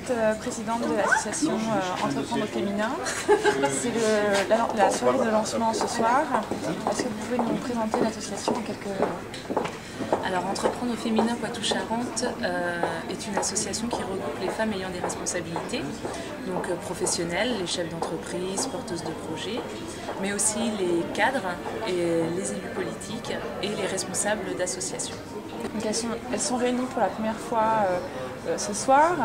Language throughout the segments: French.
êtes présidente de l'association Entreprendre au féminin. C'est la soirée de lancement ce soir. Est-ce que vous pouvez nous présenter l'association en quelques mots? Alors, Entreprendre au féminin Poitou-Charentes est une association qui regroupe les femmes ayant des responsabilités, donc professionnelles, les chefs d'entreprise, porteuses de projets, mais aussi les cadres, et les élus politiques et les responsables d'associations. Donc elles sont réunies pour la première fois ce soir.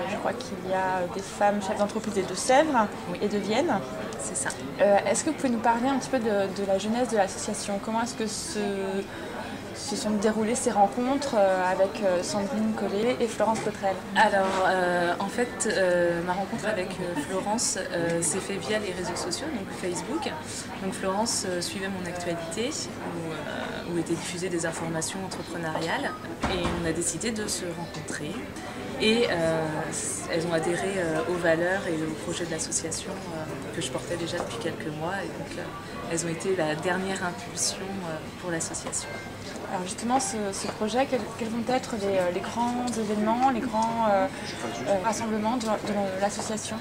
Je crois qu'il y a des femmes chefs d'entreprise des Deux-Sèvres et de Vienne. C'est ça. Est-ce que vous pouvez nous parler un petit peu de la genèse de l'association? Comment est-ce que se sont déroulées ces rencontres avec Sandrine Collet et Florence Potrel? Alors, en fait, ma rencontre avec Florence s'est faite via les réseaux sociaux, donc Facebook. Donc Florence suivait mon actualité, où étaient diffusées des informations entrepreneuriales, et on a décidé de se rencontrer. Et elles ont adhéré aux valeurs et au projet de l'association que je portais déjà depuis quelques mois. Et donc, elles ont été la dernière impulsion pour l'association. Alors justement, ce projet, quels vont être les grands événements, les grands rassemblements de l'association?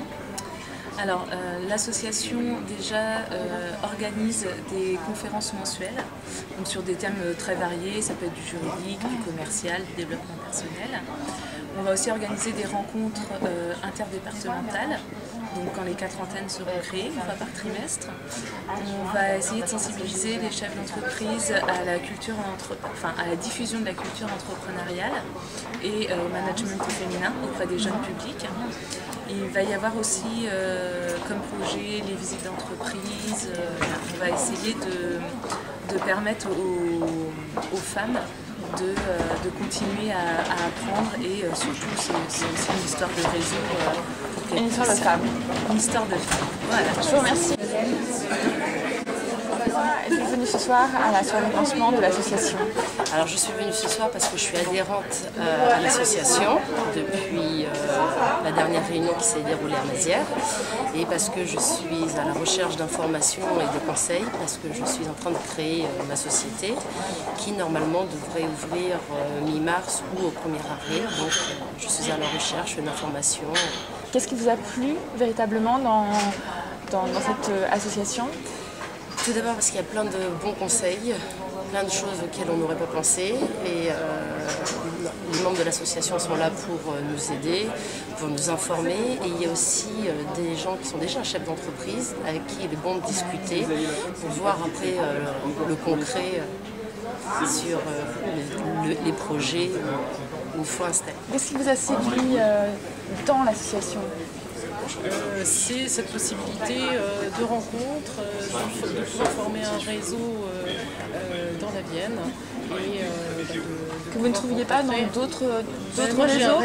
Alors, l'association déjà organise des conférences mensuelles, donc sur des thèmes très variés. Ça peut être du juridique, du commercial, du développement personnel. On va aussi organiser des rencontres interdépartementales, donc quand les 4 antennes seront créées, une fois par trimestre. On va essayer de sensibiliser les chefs d'entreprise à la culture à la diffusion de la culture entrepreneuriale et au management féminin auprès des jeunes publics. Il va y avoir aussi comme projet les visites d'entreprise. On va essayer de permettre aux femmes de continuer à apprendre, et surtout c'est aussi une histoire de réseau. Une histoire de femmes. Une histoire de femmes. Voilà. Je vous remercie. Êtes-vous venue ce soir à la soirée de lancement de l'association? Alors je suis venue ce soir parce que je suis adhérente à l'association depuis la dernière réunion qui s'est déroulée à Mazières, et parce que je suis à la recherche d'informations et de conseils, parce que je suis en train de créer ma société qui normalement devrait ouvrir mi-mars ou au 1er avril. Donc je suis à la recherche d'informations. Qu'est-ce qui vous a plu véritablement dans cette association? Tout d'abord parce qu'il y a plein de bons conseils, plein de choses auxquelles on n'aurait pas pensé, et les membres de l'association sont là pour nous aider, pour nous informer, et il y a aussi des gens qui sont déjà chefs d'entreprise avec qui il est bon de discuter pour voir après le concret sur les projets une fois installés. Qu'est-ce qui vous a séduit dans l'association? C'est cette possibilité de rencontre, de pouvoir former un réseau dans la Vienne. Que vous ne trouviez pas dans d'autres réseaux?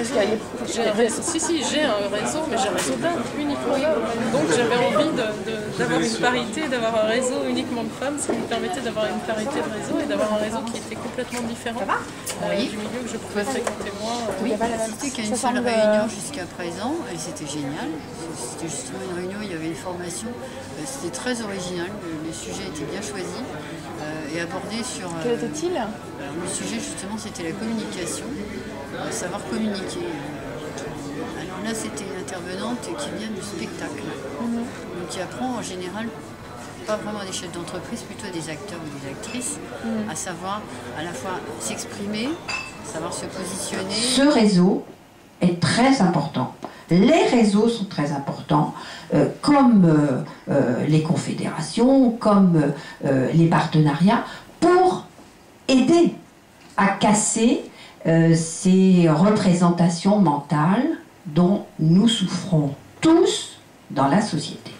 J'ai un réseau, mais j'ai un réseau d'hommes, uniquement d'hommes. Donc j'avais envie d'avoir une parité, d'avoir un réseau uniquement de femmes, ce qui me permettait d'avoir une parité de réseau et d'avoir un réseau qui était complètement différent du milieu que je pouvais fréquenter moi. C'était qu'il y a une seule réunion jusqu'à présent, et c'était génial. C'était justement une réunion, il y avait une formation, c'était très original, les sujets étaient bien choisis et abordés sur... Quel était-il? Le sujet justement c'était la communication, savoir communiquer. Alors là c'était une intervenante qui vient du spectacle, donc qui apprend en général, pas vraiment des chefs d'entreprise, plutôt des acteurs ou des actrices, à savoir à la fois s'exprimer, savoir se positionner. Ce réseau est très important. Les réseaux sont très importants, comme les confédérations, comme les partenariats, pour aider à casser ces représentations mentales dont nous souffrons tous dans la société.